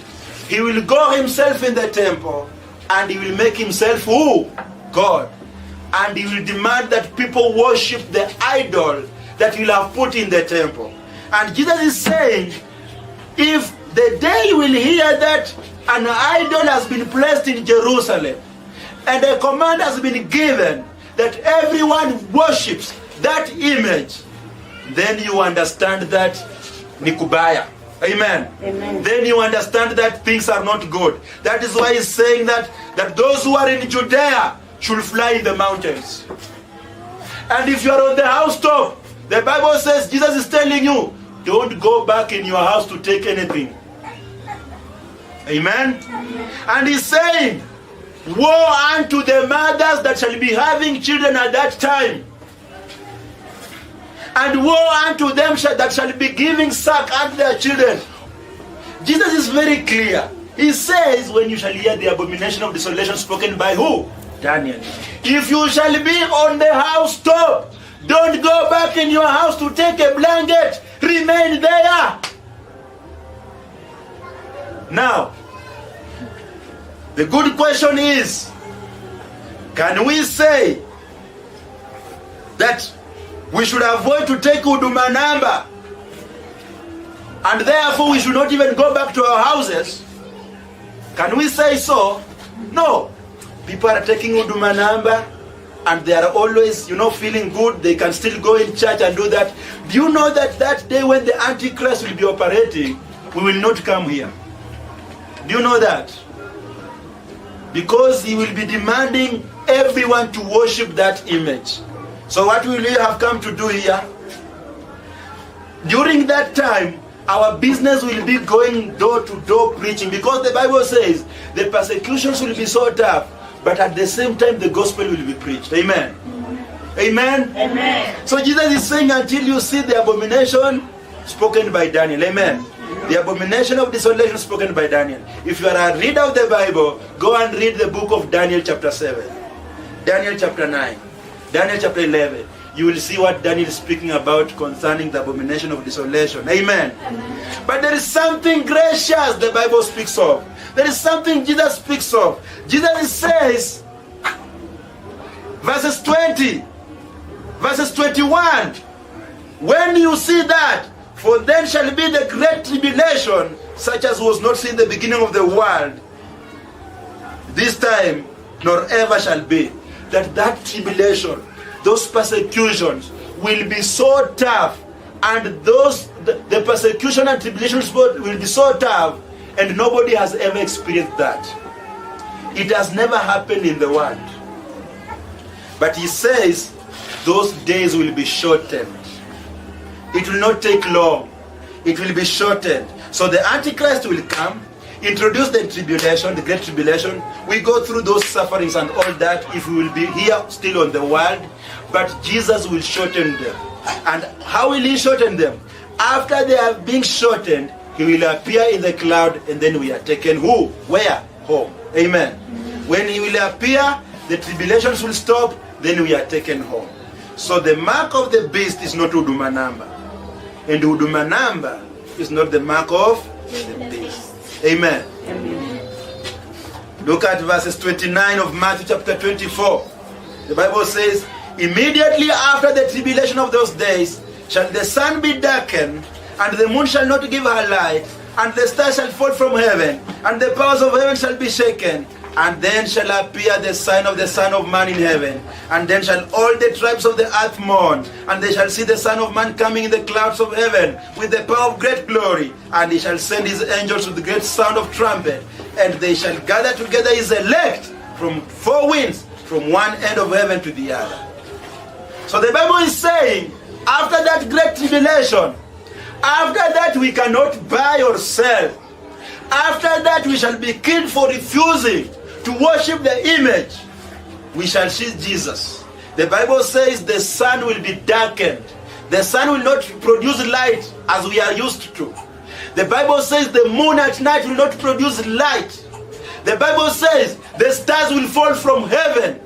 he will go himself in the temple and he will make himself who? God. And he will demand that people worship the idol that he will have put in the temple. And Jesus is saying, if the day you will hear that an idol has been placed in Jerusalem and a command has been given that everyone worships that image, then you understand that Nikubaya. Amen. Amen. Then you understand that things are not good. That is why he's saying that those who are in Judea should fly in the mountains. And if you are on the housetop, the Bible says, Jesus is telling you, don't go back in your house to take anything. Amen. And he's saying, woe unto the mothers that shall be having children at that time. And woe unto them that shall be giving suck unto their children. Jesus is very clear. He says, when you shall hear the abomination of desolation spoken by who? Daniel. If you shall be on the housetop, don't go back in your house to take a blanket. Remain there. Now, the good question is, can we say that we should avoid to take Udumanamba and therefore we should not even go back to our houses? Can we say so? No. People are taking Udumanamba and they are always, feeling good. They can still go in church and do that. Do you know that that day when the Antichrist will be operating, we will not come here? Do you know that? Because he will be demanding everyone to worship that image. So what will we have come to do here? During that time, our business will be going door to door preaching, because the Bible says the persecutions will be so tough, but at the same time the gospel will be preached. Amen. Amen. Amen. So Jesus is saying, until you see the abomination spoken by Daniel. Amen. The abomination of desolation spoken by Daniel. If you are a reader of the Bible, go and read the book of Daniel chapter 7, Daniel chapter 9, Daniel chapter 11. You will see what Daniel is speaking about concerning the abomination of desolation. Amen. Amen. But there is something gracious the Bible speaks of. There is something Jesus speaks of. Jesus says, verses 20, verses 21, when you see that, for then shall be the great tribulation, such as was not seen in the beginning of the world, this time nor ever shall be. That tribulation, those persecutions will be so tough, and the persecution and tribulations will be so tough, and nobody has ever experienced that. It has never happened in the world. But he says those days will be shortened. It will not take long. It will be shortened. So the Antichrist will come, introduce the tribulation, the great tribulation. We go through those sufferings and all that if we will be here still on the world. But Jesus will shorten them. And how will he shorten them? After they have been shortened, he will appear in the cloud, and then we are taken who? Where? Home. Amen. When he will appear, the tribulations will stop, then we are taken home. So the mark of the beast is not Udumanamba. And Udumanamba is not the mark of the beast. Amen. Amen. Look at verses 29 of Matthew chapter 24. The Bible says, immediately after the tribulation of those days shall the sun be darkened, and the moon shall not give her light, and the stars shall fall from heaven, and the powers of heaven shall be shaken. And then shall appear the sign of the Son of Man in heaven. And then shall all the tribes of the earth mourn. And they shall see the Son of Man coming in the clouds of heaven with the power of great glory. And he shall send his angels with the great sound of trumpet. And they shall gather together his elect from four winds, from one end of heaven to the other. So the Bible is saying, after that great tribulation, after that we cannot buy or sell. After that we shall be killed for refusing to worship the image. We shall see Jesus. The Bible says the sun will be darkened. The sun will not produce light as we are used to. The Bible says the moon at night will not produce light. The Bible says the stars will fall from heaven.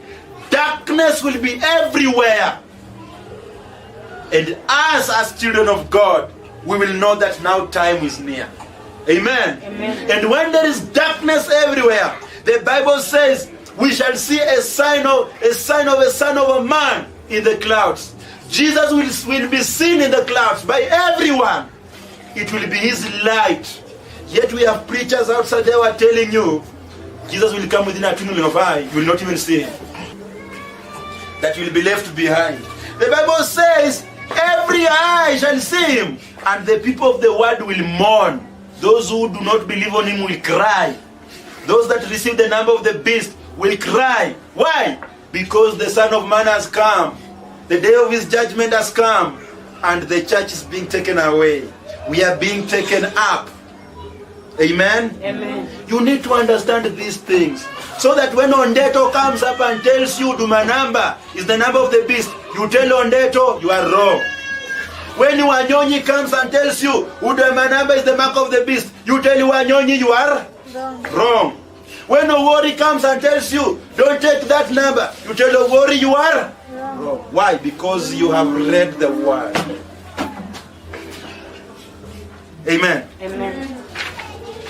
Darkness will be everywhere. And us as children of God, we will know that now time is near. Amen. Amen. And when there is darkness everywhere, the Bible says we shall see a sign of a Son of a Man in the clouds. Jesus will be seen in the clouds by everyone. It will be his light. Yet we have preachers outside there who are telling you Jesus will come within a twinkling of an eye. You will not even see him. That you will be left behind. The Bible says every eye shall see him, and the people of the world will mourn. Those who do not believe on him will cry. Those that receive the number of the beast will cry. Why? Because the Son of Man has come. The day of his judgment has come. And the church is being taken away. We are being taken up. Amen? Amen. You need to understand these things. So that when Ondeto comes up and tells you Huduma number is the number of the beast, you tell Ondeto you are wrong. When Wanyonyi comes and tells you Huduma number is the mark of the beast, you tell Wanyonyi you are wrong. When Owori comes and tells you don't take that number, you tell Owori you are wrong. Why? Because you have read the word. Amen. Amen.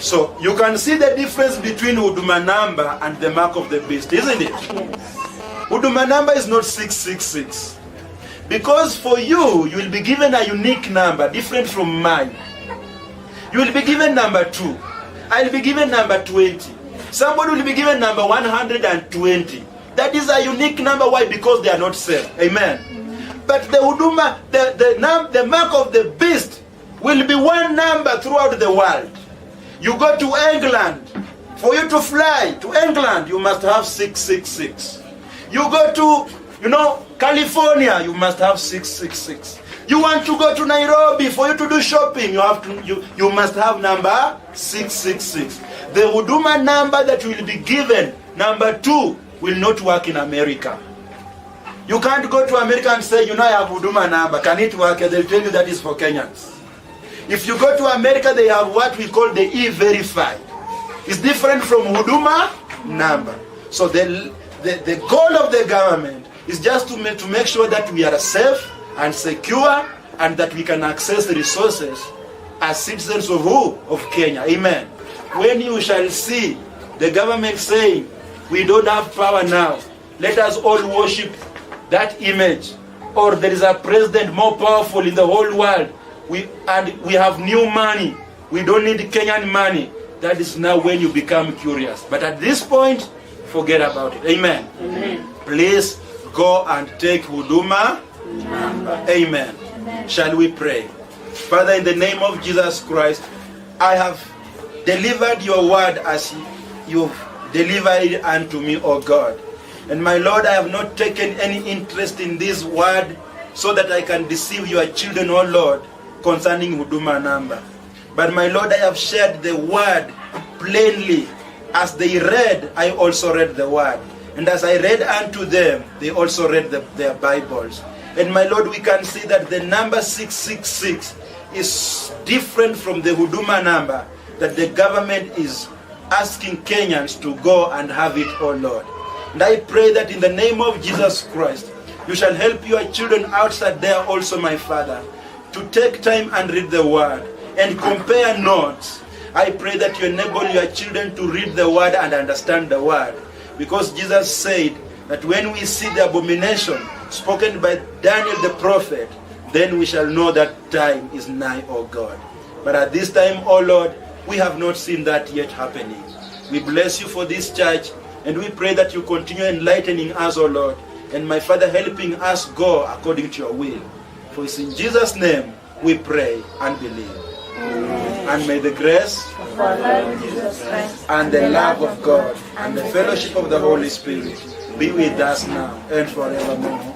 So you can see the difference between Huduma number and the mark of the beast, isn't it? Yes. Huduma number is not 666. Because for you, you will be given a unique number, different from mine. You will be given number 2. I will be given number 20. Somebody will be given number 120. That is a unique number. Why? Because they are not same. Amen. But the Huduma, the mark of the beast will be one number throughout the world. You go to England. For you to fly to England, you must have 666. You go to, California, you must have 666. You want to go to Nairobi, for you to do shopping, you must have number 666. The Huduma number that will be given, number 2, will not work in America. You can't go to America and say, I have Huduma number. Can it work? They'll tell you that is for Kenyans. If you go to America, they have what we call the E-Verify. It's different from Huduma number. So the goal of the government is just to make sure that we are safe and secure and that we can access the resources as citizens of who? Of Kenya. Amen. When you shall see the government saying, we don't have power now, let us all worship that image, or there is a president more powerful in the whole world, we have new money, we don't need Kenyan money, that is now when you become curious. But at this point, forget about it. Amen. Amen. Please go and take Huduma number. Amen. Amen. Shall we pray? Father, in the name of Jesus Christ, I have delivered your word as you've delivered it unto me, O God. And my Lord, I have not taken any interest in this word so that I can deceive your children, O Lord, concerning Huduma number. But my Lord, I have shared the word plainly. As they read, I also read the word. And as I read unto them, they also read their Bibles. And my Lord, we can see that the number 666 is different from the Huduma number that the government is asking Kenyans to go and have it, oh Lord. And I pray that in the name of Jesus Christ, you shall help your children outside there also, my Father, to take time and read the word and compare notes. I pray that you enable your children to read the word and understand the word. Because Jesus said that when we see the abomination spoken by Daniel the prophet, then we shall know that time is nigh, O God. But at this time, O Lord, we have not seen that yet happening. We bless you for this church. And we pray that you continue enlightening us, O Lord. And my Father, helping us go according to your will. For it's in Jesus' name we pray and believe. Amen. And may the grace of our Lord Jesus Christ and the love of God and the fellowship of the Holy Spirit be with us now and forevermore.